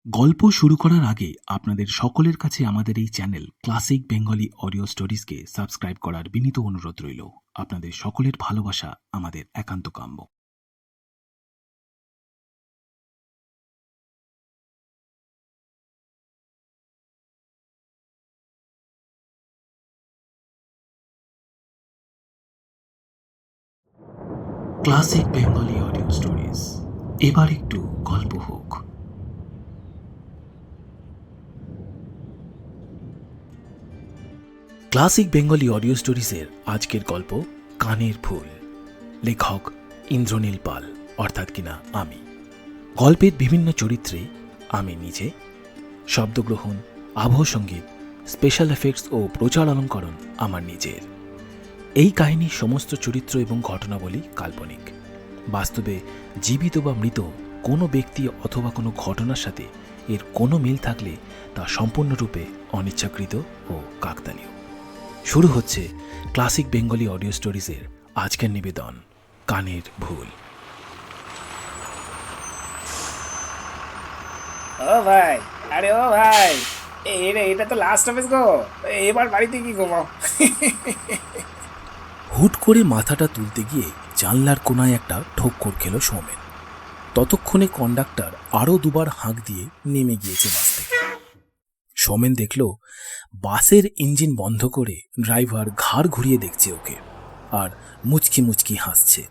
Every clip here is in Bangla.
গল্প শুরু করার আগে আপনাদের সকলের কাছে আমাদের এই চ্যানেল ক্লাসিক বেঙ্গলি অডিও স্টোরিজকে সাবস্ক্রাইব করার বিনীত অনুরোধ রইল। আপনাদের সকলের ভালোবাসা আমাদের একান্ত কাম্য। ক্লাসিক বেঙ্গলি অডিও স্টোরিজ, এবার একটু গল্প হোক। ক্লাসিক বেঙ্গলি অডিও স্টোরিজের আজকের গল্প কানের ফুল, লেখক ইন্দ্রনীল পাল, অর্থাৎ কিনা আমি। গল্পের বিভিন্ন চরিত্রে আমি নিজে, শব্দগ্রহণ, আবহ সঙ্গীত, স্পেশাল এফেক্টস ও প্রচার অলঙ্করণ আমার নিজের। এই কাহিনীর সমস্ত চরিত্র এবং ঘটনাবলী কাল্পনিক। বাস্তবে জীবিত বা মৃত কোনো ব্যক্তি অথবা কোনো ঘটনার সাথে এর কোনো মিল থাকলে তা সম্পূর্ণরূপে অনিচ্ছাকৃত ও কাকতালীয়। শুরু হচ্ছে ক্লাসিক বেঙ্গলি অডিও স্টোরিজের আজকের নিবেদন কানের ভুল। ও ভাই, আরে ও ভাই, এটা তো লাস্ট অফিস গো। এবার বাড়িতে কি ঘুমাও? হুট করে মাথাটা তুলতে গিয়ে জানলার কোনায় একটা ঠোক্কর খেল সৌমেন। ততক্ষণে কন্ডাক্টর আরও দুবার হাঁক দিয়ে নেমে গিয়েছে বাস থেকে। সৌমেন দেখল বাসের ইঞ্জিন বন্ধ করে ড্রাইভার ঘাড় ঘুরিয়ে দেখছে ওকে, আর মুচকি মুচকি হাসছে।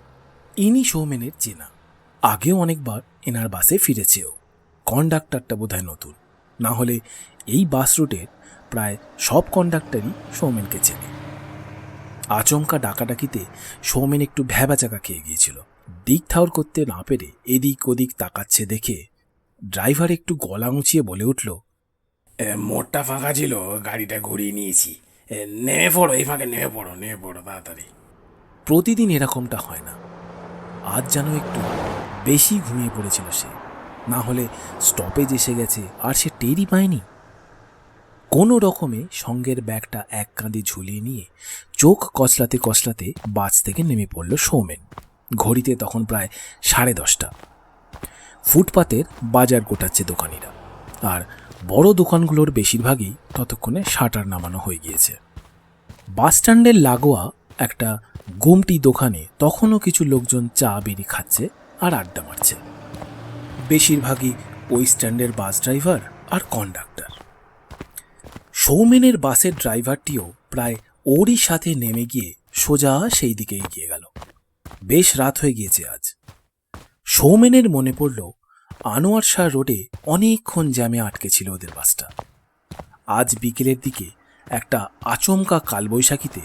ইনি সৌমেনের চেনা, আগেও অনেকবার এনার বাসে ফিরেছেও। কন্ডাক্টরটা বোধহয় নতুন, না হলে এই বাস রুটের প্রায় সব কন্ডাক্টরই সৌমেনকে চেনে। আচমকা ডাকাডাকিতে সৌমেন একটু ভ্যাবাচাকা খেয়ে গিয়েছিল। দিক ঠাউর করতে না পেরে এদিক ওদিক তাকাচ্ছে দেখে ড্রাইভার একটু গলা উঁচিয়ে বলে উঠল, মোড়টা ফাঁকা ছিল, গাড়িটা ঘুরিয়ে নিয়েছি। নেমে পড়ো, এই ফাঁকে নেমে পড়ো তাড়াতাড়ি। প্রতিদিন এরকমটা হয় না, আজ যেন একটু বেশি ঘুমিয়ে পড়েছিল সে, না হলে স্টপেজ এসে গেছে আর সে টেরই পায়নি। কোনো রকমে সঙ্গের ব্যাগটা এক কাঁধে ঝুলিয়ে নিয়ে চোখ কচলাতে কচলাতে বাস থেকে নেমে পড়ল সৌমেন। ঘড়িতে তখন প্রায় 10:30। ফুটপাতের বাজার গোটাচ্ছে দোকানিরা, আর বড় দোকানগুলোর বেশিরভাগই ততক্ষণে শাটার নামানো হয়ে গিয়েছে। বাসস্ট্যান্ডের লাগোয়া একটা গুমটি দোকানে তখনও কিছু লোকজন চা বিড়ি খাচ্ছে আর আড্ডা মারছে। বেশিরভাগই ওই স্ট্যান্ডের বাস ড্রাইভার আর কন্ডাক্টর। সৌমেনের বাসের ড্রাইভারটিও প্রায় ওরই সাথে নেমে গিয়ে সোজা সেই দিকে এগিয়ে গেল। বেশ রাত হয়ে গিয়েছে আজ। সৌমেনের মনে পড়ল আনোয়ার শাহ রোডে অনেকক্ষণ জ্যামে আটকে ছিল ওদের বাসটা। আজ বিকেলের দিকে একটা আচমকা কালবৈশাখীতে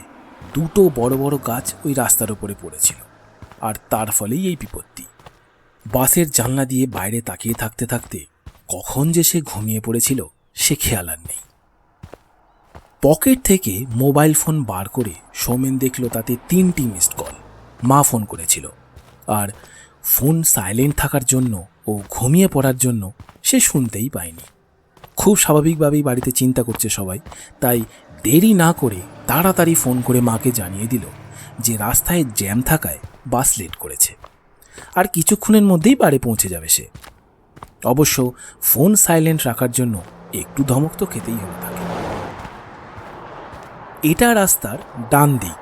দুটো বড় বড় গাছ ওই রাস্তার উপরে পড়েছিল, আর তার ফলেই এই বিপত্তি। বাসের জানলা দিয়ে বাইরে তাকিয়ে থাকতে থাকতে কখন যে সে ঘুমিয়ে পড়েছিল সে খেয়াল আর নেই। পকেট থেকে মোবাইল ফোন বার করে সৌমেন দেখল তাতে 3টি মিসড কল। মা ফোন করেছিল, আর ফোন সাইলেন্ট থাকার জন্য ও ঘুমিয়ে পড়ার জন্য সে শুনতেই পায়নি। খুব স্বাভাবিকভাবেই বাড়িতে চিন্তা করছে সবাই, তাই দেরি না করে তাড়াতাড়ি ফোন করে মাকে জানিয়ে দিল যে রাস্তায় জ্যাম থাকায় বাস লেট করেছে, আর কিছুক্ষণের মধ্যেই বাড়ি পৌঁছে যাবে সে। অবশ্য ফোন সাইলেন্ট রাখার জন্য একটু ধমক তো খেতেই হবে তাকে। এটা রাস্তার ডান দিক,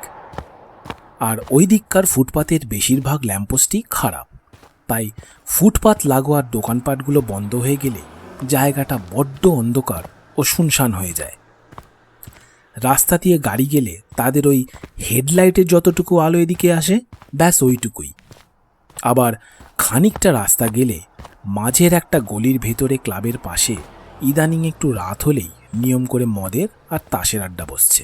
আর ওই দিককার ফুটপাতের বেশিরভাগ ল্যাম্পপোস্টই খারাপ, তাই ফুটপাত লাগোয়ার দোকানপাটগুলো বন্ধ হয়ে গেলে জায়গাটা বড্ড অন্ধকার ও শুনশান হয়ে যায়। রাস্তা দিয়ে গাড়ি গেলে তাদের ওই হেডলাইটের যতটুকু আলো এদিকে আসে, ব্যাস ওইটুকুই। আবার খানিকটা রাস্তা গেলে মাঝের একটা গলির ভেতরে ক্লাবের পাশে ইদানিং একটু রাত হলেই নিয়ম করে মদের আর তাসের আড্ডা বসছে।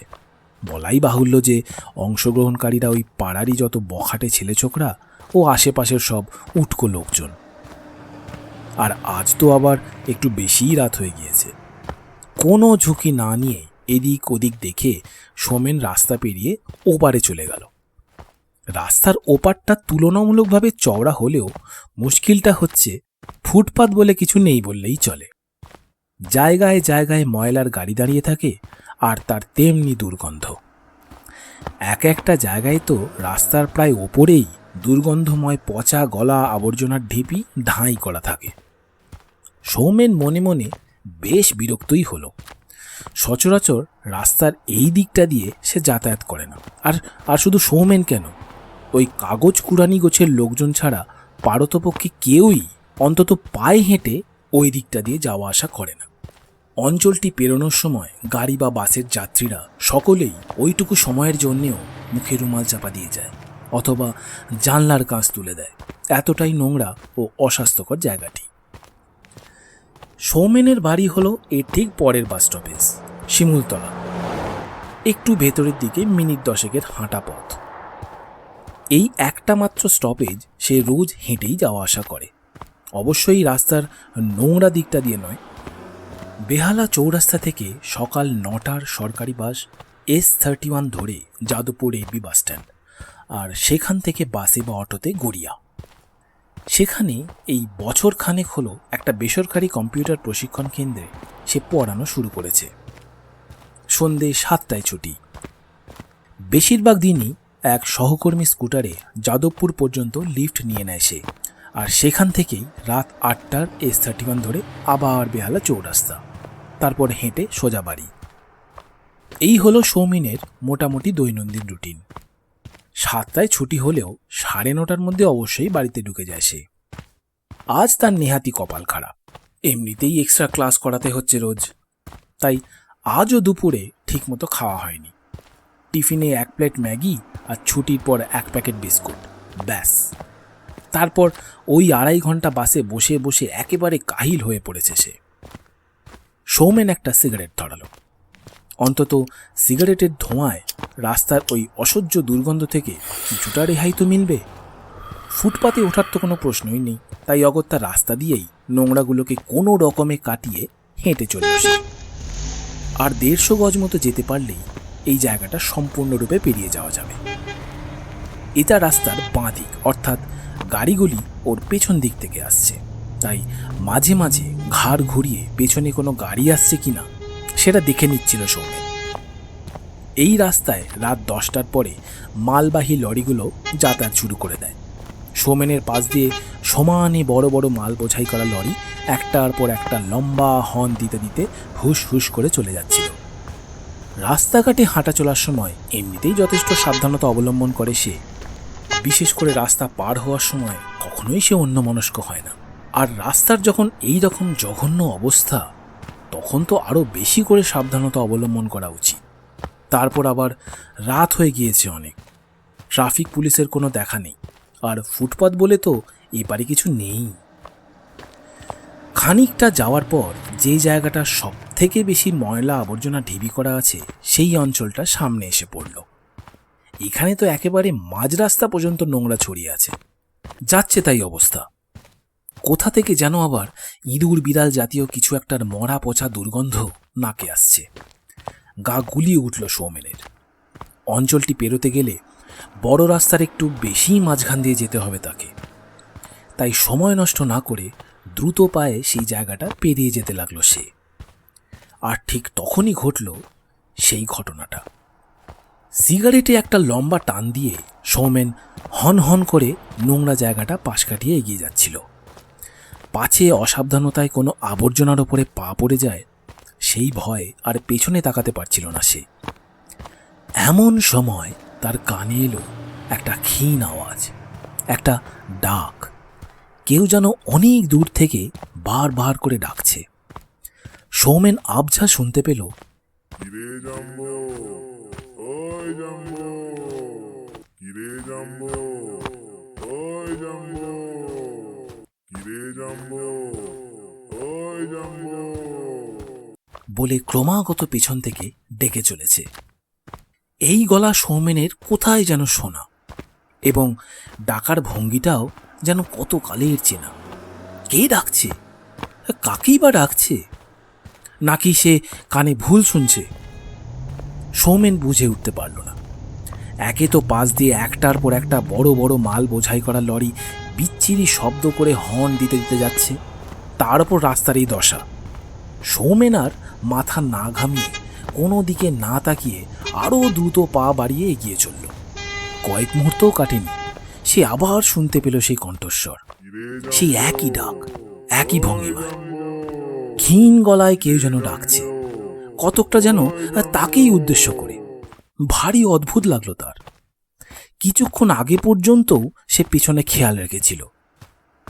বলাই বাহুল্য যে অংশগ্রহণকারীরা ওই পাড়ারই যত বখাটে ছেলেছোকরা ও আশেপাশের সব উটকো লোকজন। আর আজ তো আবার একটু বেশিই রাত হয়ে গিয়েছে। কোনো ঝুঁকি না নিয়ে এদিক ওদিক দেখে সৌমেন রাস্তা পেরিয়ে ওপারে চলে গেল। রাস্তার ওপারটা তুলনামূলকভাবে চওড়া হলেও মুশকিলটা হচ্ছে ফুটপাত বলে কিছু নেই বললেই চলে। জায়গায় জায়গায় ময়লার গাড়ি দাঁড়িয়ে থাকে, আর তার তেমনি দুর্গন্ধ। এক একটা জায়গায় তো রাস্তার প্রায় ওপরেই দুর্গন্ধময় পচা গলা আবর্জনার ঢিপি ঢাঁই করা থাকে। সৌমেন মনে মনে বেশ বিরক্তই হলো। সচরাচর রাস্তার এই দিকটা দিয়ে সে যাতায়াত করে না। আর শুধু সৌমেন কেন, ওই কাগজ কুড়ানি গোছের লোকজন ছাড়া পারতপক্ষে কেউই অন্তত পায়ে হেঁটে ওই দিকটা দিয়ে যাওয়া আসা করে না। অঞ্চলটি পেরোনোর সময় গাড়ি বা বাসের যাত্রীরা সকলেই ওইটুকু সময়ের জন্যেও মুখে রুমাল চাপা দিয়ে যায় অথবা জানলার কাঁচ তুলে দেয়। এতটাই নোংরা ও অস্বাস্থ্যকর জায়গাটি। সৌমেনের বাড়ি হলো এর ঠিক পরের বাস স্টপেজ, শিমুলতলা। একটু ভেতরের দিকে মিনিট 10 হাঁটা পথ। এই একটা মাত্র স্টপেজ সে রোজ হেঁটেই যাওয়া আসা করে। অবশ্যই রাস্তার নোংরা দিকটা দিয়ে নয়। বেহালা চৌরাস্তা থেকে সকাল 9টার সরকারি বাস S31 ধরে যাদবপুর এবি বাস স্ট্যান্ড, আর সেখান থেকে বাসে বা অটোতে গড়িয়া। সেখানে এই বছর খানেক হলো একটা বেসরকারি কম্পিউটার প্রশিক্ষণ কেন্দ্রে সে পড়ানো শুরু করেছে। সন্ধে 7টায় ছুটি। বেশিরভাগ দিনই এক সহকর্মী স্কুটারে যাদবপুর পর্যন্ত লিফট নিয়ে নেয় সে, আর সেখান থেকেই রাত 8টার S31 ধরে আবার বেহালা চৌরাস্তা, তারপর হেঁটে সোজা বাড়ি। এই হলো সৌমেনের মোটামুটি দৈনন্দিন রুটিন। 7টায় ছুটি হলেও 9:30টার মধ্যে অবশ্যই বাড়িতে ঢুকে যায় সে। আজ তার নেহাতি কপাল খারাপ, এমনিতেই এক্সট্রা ক্লাস করাতে হচ্ছে রোজ, তাই আজও দুপুরে ঠিকমতো খাওয়া হয়নি। টিফিনে 1 প্লেট ম্যাগি আর ছুটির পর 1 প্যাকেট বিস্কুট, ব্যাস। তারপর ওই 2.5 ঘন্টা বাসে বসে বসে একেবারে কাহিল হয়ে পড়েছে সে। সৌমেন একটা সিগারেট ধরালো। অন্তত সিগারেটের ধোঁয়ায় রাস্তার ওই অসহ্য দুর্গন্ধ থেকে কিছুটা রেহাই তো মিলবে। ফুটপাতে ওঠার তো কোনো প্রশ্নই নেই, তাই অগত্যা রাস্তা দিয়েই নোংরাগুলোকে কোনো রকমে কাটিয়ে হেঁটে চলে আসে। আর 150 গজ মতো যেতে পারলেই এই জায়গাটা সম্পূর্ণরূপে পেরিয়ে যাওয়া যাবে। এটা রাস্তার বাঁ দিক, অর্থাৎ গাড়িগুলি ওর পেছন দিক থেকে আসছে, তাই মাঝে মাঝে ঘাড় ঘুরিয়ে পেছনে কোনো গাড়ি আসছে কিনা সেটা দেখে নিচ্ছিল সৌমেন। এই রাস্তায় রাত 10টার পরে মালবাহী লরিগুলো যাতায়াত শুরু করে দেয়। সৌমেনের পাশ দিয়ে সমানে বড় বড় মাল বোঝাই করা লরি একটার পর একটা লম্বা হর্ন দিতে দিতে হুস হুস করে চলে যাচ্ছিল। রাস্তাঘাটে হাঁটা চলার সময় এমনিতেই যথেষ্ট সাবধানতা অবলম্বন করে সে। বিশেষ করে রাস্তা পার হওয়ার সময় কখনোই সে অন্যমনস্ক হয় না। আর রাস্তার যখন এই রকম জঘন্য অবস্থা, তখন তো আরও বেশি করে সাবধানতা অবলম্বন করা উচিত। তারপর আবার রাত হয়ে গিয়েছে অনেক, ট্রাফিক পুলিশের কোনো দেখা নেই, আর ফুটপাত বলে তো এপারে কিছু নেই। খানিকটা যাওয়ার পর যে জায়গাটা সব থেকে বেশি ময়লা আবর্জনা ঢিবি করা আছে সেই অঞ্চলটা সামনে এসে পড়ল। এখানে তো একেবারে মাঝ রাস্তা পর্যন্ত নোংরা ছড়িয়ে আছে, যাচ্ছে তাই অবস্থা। কোথা থেকে যেন আবার ইঁদুর বিড়াল জাতীয় কিছু একটার মরা পচা দুর্গন্ধ নাকে আসছে। গা গুলিয়ে উঠল সৌমেনের। অঞ্চলটি পেরোতে গেলে বড় রাস্তার একটু বেশি মাঝখান দিয়ে যেতে হবে তাকে, তাই সময় নষ্ট না করে দ্রুত পায়ে সেই জায়গাটা পেরিয়ে যেতে লাগলো সে। আর ঠিক তখনই ঘটল সেই ঘটনাটা। সিগারেটে একটা লম্বা টান দিয়ে সৌমেন হন হন করে নোংরা জায়গাটা পাশ কাটিয়ে এগিয়ে যাচ্ছিল। পাছে অসাবধানতায় কোনো আবর্জনার ওপরে পা পড়ে যায় সেই ভয় আর পেছনে তাকাতে পারছিল না সে। এমন সময় তার কানে এলো একটা ক্ষীণ আওয়াজ, একটা ডাক। কেউ যেন অনেক দূর থেকে বারবার করে ডাকছে। সৌমেন আবঝা শুনতে পেল, কিরে জাম্বো, ওই জাম্বো, কিরে জাম্বো, ওই জাম্বো, কিরে জাম্বো, ওই জাম্বো বলে ক্রমাগত পেছন থেকে ডেকে চলেছে। এই গলা সৌমেনের কোথায় যেন শোনা, এবং ডাকার ভঙ্গিটাও যেন কত কালের চেনা। কে ডাকছে? কাকেই বা ডাকছে? নাকি সে কানে ভুল শুনছে? সৌমেন বুঝে উঠতে পারল না। একে তো পাশ দিয়ে একটার পর একটা বড় বড় মাল বোঝাই করা লরি বিচ্ছিরি শব্দ করে হর্ন দিতে দিতে যাচ্ছে, তার উপর রাস্তার এই দশা। সৌমেন আর মাথা না ঘামিয়ে কোনো দিকে না তাকিয়ে আরও দ্রুত পা বাড়িয়ে এগিয়ে চলল। কয়েক মুহূর্তও কাটেনি, সে আবার শুনতে পেল সেই কণ্ঠস্বর, সেই একই ডাক, একই ভঙ্গিমায়। ক্ষীণ গলায় কেউ যেন ডাকছে, কতকটা যেন তাকেই উদ্দেশ্য করে। ভারী অদ্ভুত লাগলো তার। কিছুক্ষণ আগে পর্যন্তও সে পিছনে খেয়াল রেখেছিল,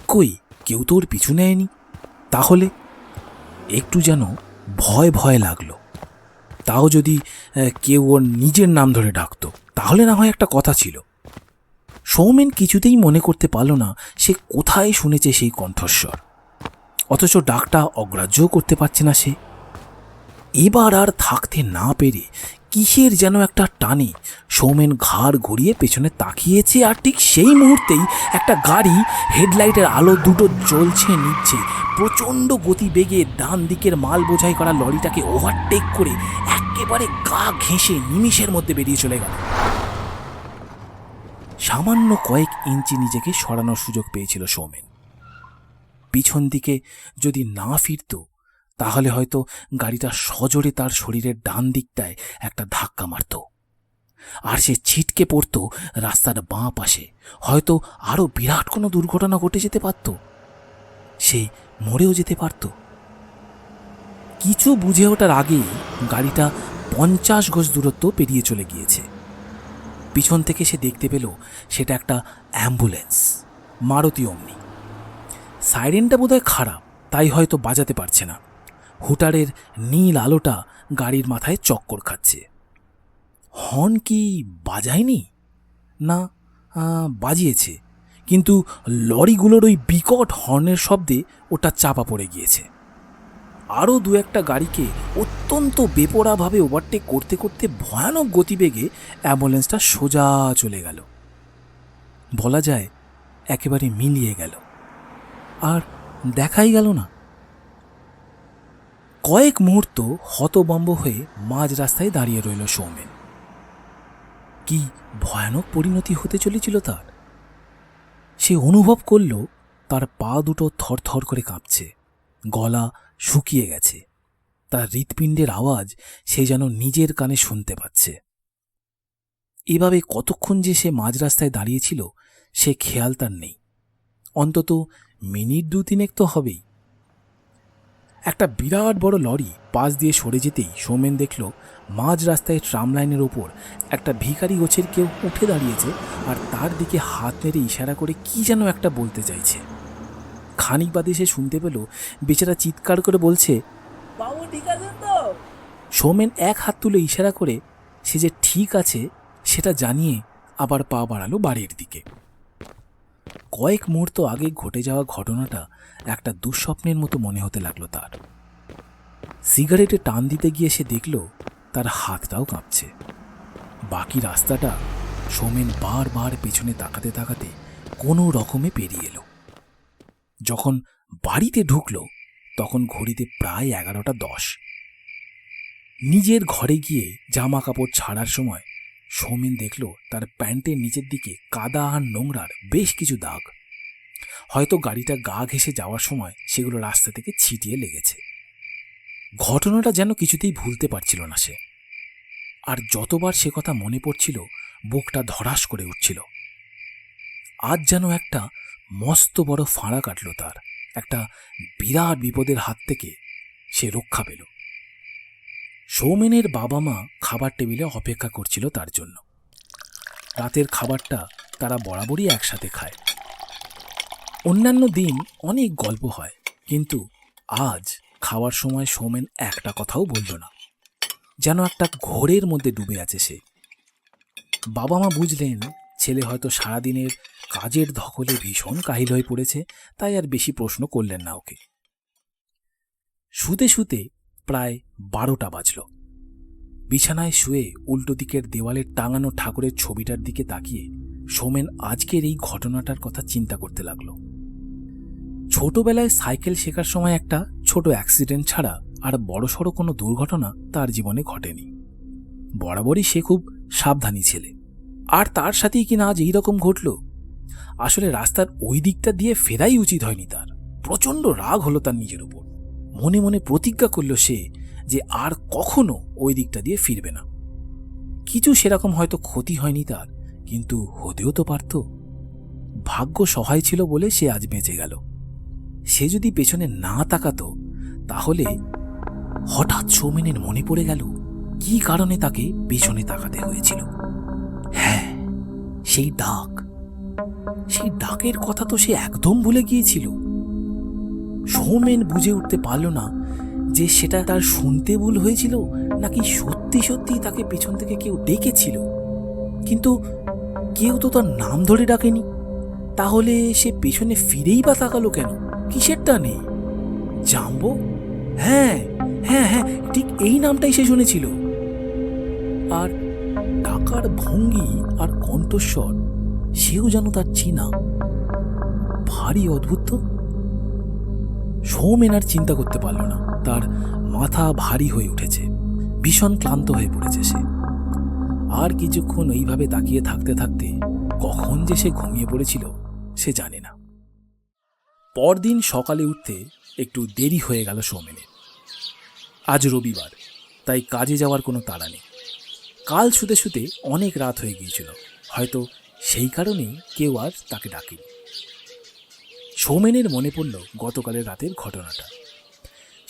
কই কেউ তো ওর পিছু নেয়নি। তাহলে একটু যেন ভয় ভয় লাগলো। তাও যদি কেউ ওর নিজের নাম ধরে ডাকতো তাহলে না হয় একটা কথা ছিল। সৌমেন কিছুতেই মনে করতে পারল না সে কোথায় শুনেছে সেই কণ্ঠস্বর, অথচ ডাকটা অগ্রাহ্যও করতে পারছে না সে। এবার আর থাকতে না পেরে কিসের যেন একটা টানে সৌমেন ঘাড় ঘুরিয়ে পেছনে তাকিয়েছে, আর ঠিক সেই মুহূর্তেই একটা গাড়ি হেডলাইটের আলো দুটো জ্বলছে নিচ্ছে প্রচণ্ড গতিবেগে ডান দিকের মাল বোঝাই করা লরিটাকে ওভারটেক করে একেবারে গা ঘেঁষে নিমিষের মধ্যে বেরিয়ে চলে গেল। সামান্য কয়েক ইঞ্চি নিজেকে সরানোর সুযোগ পেয়েছিল সৌমেন। পিছন দিকে যদি না ফিরত তাহলে হয়তো গাড়িটা সজোরে তার শরীরের ডান দিকটায় একটা ধাক্কা মারত, আর সে ছিটকে পড়ত রাস্তার বাঁ পাশে। হয়তো আরো বিরাট কোনো দুর্ঘটনা ঘটে যেতে পারত, সে মরেও যেতে পারত। কিছু বুঝে ওঠার আগেই গাড়িটা 50 গজ দূরত্ব পেরিয়ে চলে গিয়েছে। পিছন থেকে সে দেখতে পেল সেটা একটা অ্যাম্বুলেন্স, মারুতি অমনি। সাইরেনটা বোধহয় খারাপ, তাই হয়তো বাজাতে পারছে না। হুটারের নীল আলোটা গাড়ির মাথায় চক্কর খাচ্ছে। হর্ন কি বাজায়নি? না, বাজিয়েছে, কিন্তু লরিগুলোর ওই বিকট হর্নের শব্দে ওটা চাপা পড়ে গিয়েছে। আরও দু একটা গাড়িকে অত্যন্ত বেপরোয়াভাবে ওভারটেক করতে করতে ভয়ানক গতিবেগে অ্যাম্বুলেন্সটা সোজা চলে গেল। বলা যায় একেবারে মিলিয়ে গেল, আর দেখাই গেল না। কয়েক মুহূর্ত হতবম্ব হয়ে মাঝ রাস্তায় দাঁড়িয়ে রইল সৌমেন। কি ভয়ানক পরিণতি হতে চলেছিল তার! সে অনুভব করল তার পা দুটো থরথর করে কাঁপছে, গলা শুকিয়ে গেছে, তার হৃৎপিণ্ডের আওয়াজ সে যেন নিজের কানে শুনতে পাচ্ছে। এভাবে কতক্ষণ যে সে মাঝ রাস্তায় দাঁড়িয়েছিল সে খেয়াল তার নেই। অন্তত মিনিট 2-3 তো হবেই। একটা বিরাট বড় লরি পাশ দিয়ে সরে যেতেই সৌমেন দেখল মাঝ রাস্তায় ট্রাম লাইনের ওপর একটা ভিখারি গোছের কেউ উঠে দাঁড়িয়েছে, আর তার দিকে হাত নেড়ে ইশারা করে কি যেন একটা বলতে চাইছে। খানিক বাদে সে শুনতে পেল বেচারা চিৎকার করে বলছে, বাবু ঠিক আছেন তো? সৌমেন এক হাত তুলে ইশারা করে সে যে ঠিক আছে সেটা জানিয়ে আবার পা বাড়ালো বাড়ির দিকে। কয়েক মুহূর্ত আগে ঘটে যাওয়া ঘটনাটা একটা দুঃস্বপ্নের মতো মনে হতে লাগলো তার। সিগারেটে টান দিতে গিয়ে সে দেখল তার হাতটাও কাঁপছে। বাকি রাস্তাটা সৌমেন বারবার পেছনে তাকাতে তাকাতে কোনো রকমে পেরিয়ে এলো। যখন বাড়িতে ঢুকলো তখন ঘড়িতে প্রায় 11:10। নিজের ঘরে গিয়ে জামা কাপড় ছাড়ার সময় সৌমেন দেখল তার প্যান্টের নিচের দিকে কাদা আর নোংরার বেশ কিছু দাগ। হয়তো গাড়িটা গা ঘেঁষে যাওয়ার সময় সেগুলো রাস্তা থেকে ছিটিয়ে লেগেছে। ঘটনাটা যেন কিছুতেই ভুলতে পারছিল না সে, আর যতবার সে কথা মনে পড়ছিল বুকটা ধড়াস করে উঠছিল। আজ যেন একটা মস্ত বড় ফাঁড়া কাটল তার, একটা বিরাট বিপদের হাত থেকে সে রক্ষা পেল। সৌমেনের বাবা মা খাবার টেবিলে অপেক্ষা করছিল তার জন্য। রাতের খাবারটা তারা বরাবরই একসাথে খায়। অন্যান্য দিন অনেক গল্প হয়, কিন্তু আজ খাওয়ার সময় সৌমেন একটা কথাও বলল না, যেন একটা ঘোরের মধ্যে ডুবে আছে সে। বাবা মা বুঝলেন ছেলে হয়তো সারাদিনের কাজের ধকলে ভীষণ কাহিল হয়ে পড়েছে, তাই আর বেশি প্রশ্ন করলেন না ওকে। শুতে শুতে প্রায় 12টা বাজল। বিছানায় শুয়ে উল্টো দিকের দেওয়ালে টাঙানো ঠাকুরের ছবিটার দিকে তাকিয়ে সৌমেন আজকের এই ঘটনাটার কথা চিন্তা করতে লাগলো। ছোটবেলায় সাইকেল শেখার সময় একটা ছোট অ্যাক্সিডেন্ট ছাড়া আর বড়সড় কোনো দুর্ঘটনা তার জীবনে ঘটেনি। বরাবরই সে খুব সাবধানী ছেলে, আর তার সাথেই কিনা আজ এইরকম ঘটল। আসলে রাস্তার ওই দিকটা দিয়ে ফেরাই উচিত হয়নি তার। প্রচণ্ড রাগ হলো তার নিজের উপর। মনে মনে প্রতিজ্ঞা করল সে যে আর কখনো ওই দিকটা দিয়ে ফিরবে না। কিছু সেরকম হয়তো ক্ষতি হয়নি তার, কিন্তু হতেও তো পারত। ভাগ্য সহায় ছিল বলে সে আজ বেঁচে গেল। সে যদি পেছনে না তাকাতো তাহলে হঠাৎ সৌমেনের মনে পড়ে গেল কি কারণে তাকে পেছনে তাকাতে হয়েছিল। হ্যাঁ, সেই ডাক, সেই ডাকের কথা তো সে একদম ভুলে গিয়েছিল। সৌমেন বুঝে উঠতে পারল না যে সেটা তার শুনতে ভুল হয়েছিল নাকি সত্যি সত্যি তাকে পেছন থেকে কেউ ডেকেছিল। কিন্তু কেউ তো তার নাম ধরে ডাকেনি, তাহলে সে পেছনে ফিরেই বা তাকালো কেন? কিসের টানে? জাম্বো? হ্যাঁ হ্যাঁ হ্যাঁ, ঠিক এই নামটাই সে শুনেছিল। আর ডাকার ভঙ্গি আর কণ্ঠস্বর সেও যেন তার চিনা। ভারী অদ্ভুত তো। সৌমেন আর চিন্তা করতে পারল না, তার মাথা ভারী হয়ে উঠেছে, ভীষণ ক্লান্ত হয়ে পড়েছে সে। আর কিছুক্ষণ এইভাবে তাকিয়ে থাকতে থাকতে কখন যে সে ঘুমিয়ে পড়েছিল সে জানে না। পরদিন সকালে উঠতে একটু দেরি হয়ে গেল সৌমেনের। আজ রবিবার, তাই কাজে যাওয়ার কোনো তাড়া নেই। কাল শুতে শুতে অনেক রাত হয়ে গিয়েছিল, হয়তো সেই কারণেই কেউ আর তাকে ডাকেনি। সৌমেনের মনে পড়ল গতকালের রাতের ঘটনাটা।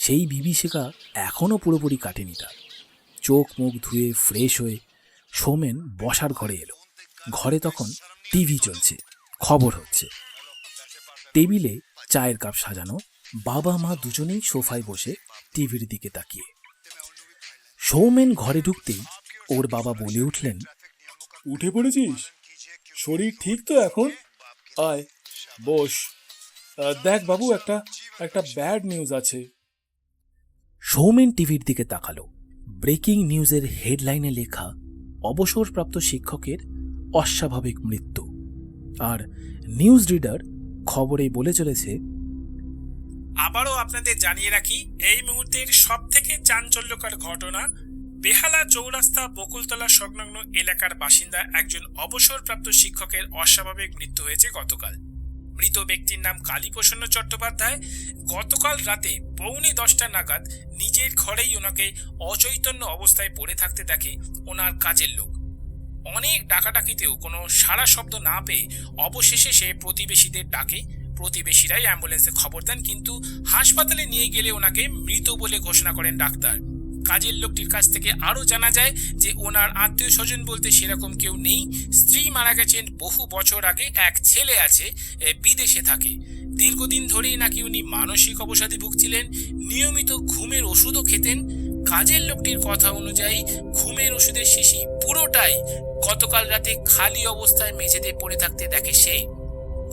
সেই বিভীষিকা এখনও পুরোপুরি কাটেনি তার। চোখ মুখ ধুয়ে ফ্রেশ হয়ে সৌমেন বসার ঘরে এলো। ঘরে তখন টিভি চলছে, খবর হচ্ছে। টেবিলে চায়ের কাপ সাজানো, বাবা মা দুজনেই সোফায় বসে টিভির দিকে তাকিয়ে। সৌমেন ঘরে ঢুকতেই ওর বাবা বলে উঠলেন, উঠে পড়েছিস? শরীর ঠিক তো এখন? আয় বস। দেখ বাবু, একটা ব্যাড নিউজ আছে। সৌমেন টিভির দিকে তাকালো। ব্রেকিং নিউজের হেডলাইনে লেখা অবসরপ্রাপ্ত শিক্ষকের অস্বাভাবিক মৃত্যু। আর নিউজ রিডার খবরে বলে চলেছে, আবারও আপনাদের জানিয়ে রাখি, এই মুহূর্তের সব থেকে চাঞ্চল্যকর ঘটনা, বেহালা চৌরাস্তা বকুলতলা সংলগ্ন এলাকার বাসিন্দা একজন অবসরপ্রাপ্ত শিক্ষকের অস্বাভাবিক মৃত্যু হয়েছে গতকাল। মৃত ব্যক্তির নাম কালীপ্রসন্ন চট্টোপাধ্যায়। গতকাল রাতে 9:45 নাগাদ নিজের ঘরেই ওনাকে অচৈতন্য অবস্থায় পড়ে থাকতে দেখে ওনার কাজের লোক। অনেক ডাকাডাকিতেও কোনো সাড়া শব্দ না পেয়ে অবশেষে সে প্রতিবেশীদের ডাকে। প্রতিবেশীরাই অ্যাম্বুলেন্সে খবর দেন, কিন্তু হাসপাতালে নিয়ে গেলে ওনাকে মৃত বলে ঘোষণা করেন ডাক্তার। কাজের লোকটির কাছ থেকে আরও জানা যায় যে ওনার আত্মীয় স্বজন বলতে সেরকম কেউ নেই। স্ত্রী মারা গেছেন বহু বছর আগে, এক ছেলে আছে, বিদেশে থাকে। দীর্ঘদিন ধরেই নাকি উনি মানসিক অবসাদে ভুগছিলেন, নিয়মিত ঘুমের ওষুধও খেতেন। কাজের লোকটির কথা অনুযায়ী ঘুমের ওষুধের শিশি পুরোটাই গতকাল রাতে খালি অবস্থায় মেঝেতে পড়ে থাকতে দেখে সে।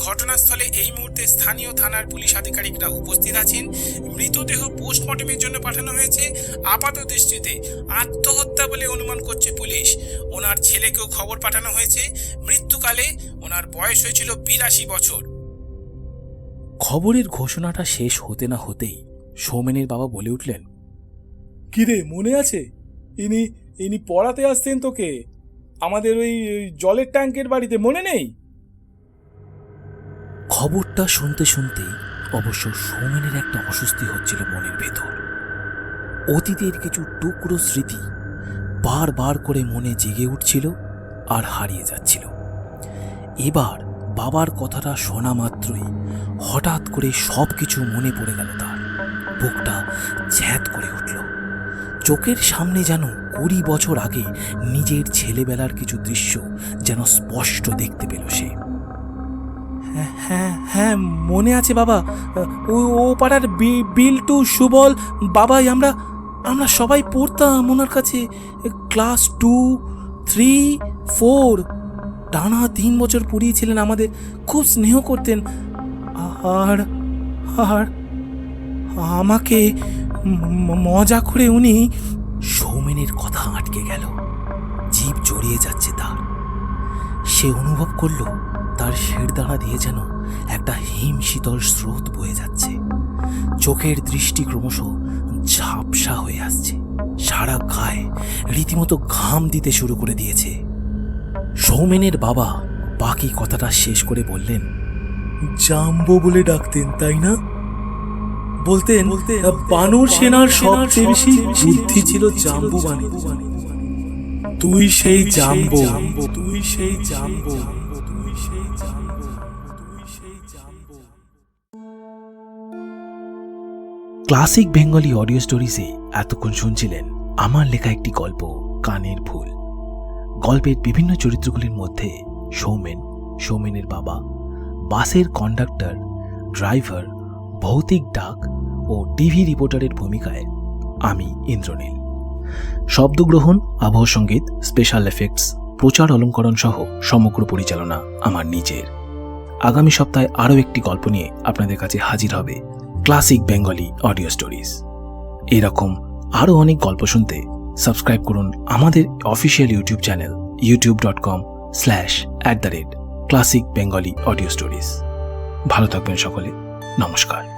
ঘটনাস্থলে এই মুহূর্তে স্থানীয় থানার পুলিশ আধিকারিকরা উপস্থিত আছেন। মৃতদেহ পোস্টমর্টমের জন্য পাঠানো হয়েছে। আপাত দৃষ্টিতে আত্মহত্যা বলে অনুমান করছে পুলিশ। ওনার ছেলেকেও খবর পাঠানো হয়েছে। মৃত্যুকালে ওনার বয়স হয়েছিল 82 বছর। খবরের ঘোষণাটা শেষ হতে না হতেই সৌমেনের বাবা বলে উঠলেন, কিরে, মনে আছে? ইনি পড়াতে আসতেন তোকে আমাদের ওই জলের ট্যাঙ্কের বাড়িতে, মনে নেই? খবরটা শুনতে শুনতেই অবশ্য সৌমেনের একটা অস্বস্তি হচ্ছিল মনের ভেতর। অতীতের কিছু টুকরো স্মৃতি বারবার করে মনে জেগে উঠছিল আর হারিয়ে যাচ্ছিল। এবার বাবার কথাটা শোনা মাত্রই হঠাৎ করে সব কিছু মনে পড়ে গেল তার। বুকটা ঝ্যাঁত করে উঠল। চোখের সামনে যেন 20 বছর আগে নিজের ছেলেবেলার কিছু দৃশ্য যেন স্পষ্ট দেখতে পেল সে। হ্যাঁ হ্যাঁ, মনে আছে বাবা। ও পাড়ার বিল্টু, সুবল, বাবাই আমরা সবাই পড়তাম ওনার কাছে। ক্লাস 2, 3, 4 টানা 3 বছর পড়িয়েছিলেন আমাদের। খুব স্নেহ করতেন। আর আর আমাকে মজা করে উনি। সৌমেনের কথা আটকে গেল, জিভ জড়িয়ে যাচ্ছে তার। সে অনুভব করল তার শিরদাঁড়া দিয়ে যেন একটা হিম শীতল স্রোত বয়ে যাচ্ছে। চোখের দৃষ্টি ক্রমশ ঝাপসা হয়ে আসছে। সারা গায়ে রীতিমতো ঘাম দিতে শুরু করে দিয়েছে। সৌমেনের বাবা বাকি কথাটা শেষ করে বললেন, জাম্বো বলে ডাকতেন তাই না? বলতেন বানর সেনার সবচেয়ে বেশি বুদ্ধি ছিল জাম্বু বানে। তুই সেই জাম্বো, তুই সেই জাম্বো। ক্লাসিক বেঙ্গলি অডিও স্টোরিজে এতক্ষণ শুনছিলেন আমার লেখা একটি গল্প কানের ফুল। গল্পের বিভিন্ন চরিত্রগুলির মধ্যে সৌমেন, সৌমেনের বাবা, বাসের কন্ডাক্টর, ড্রাইভার, ভৌতিক ডাক ও টিভি রিপোর্টারের ভূমিকায় আমি ইন্দ্রনীল। শব্দগ্রহণ, আবহ সঙ্গীত, স্পেশাল এফেক্টস, প্রচার অলঙ্করণ সহ সমগ্র পরিচালনা আমার নিজের। আগামী সপ্তাহে আরও একটি গল্প নিয়ে আপনাদের কাছে হাজির হবে ক্লাসিক বেঙ্গলি অডিও স্টোরিজ। এরকম আরও অনেক গল্প শুনতে সাবস্ক্রাইব করুন আমাদের official YouTube channel youtube.com/classicbengali audio stories। ভালো থাকবেন সকলে, নমস্কার।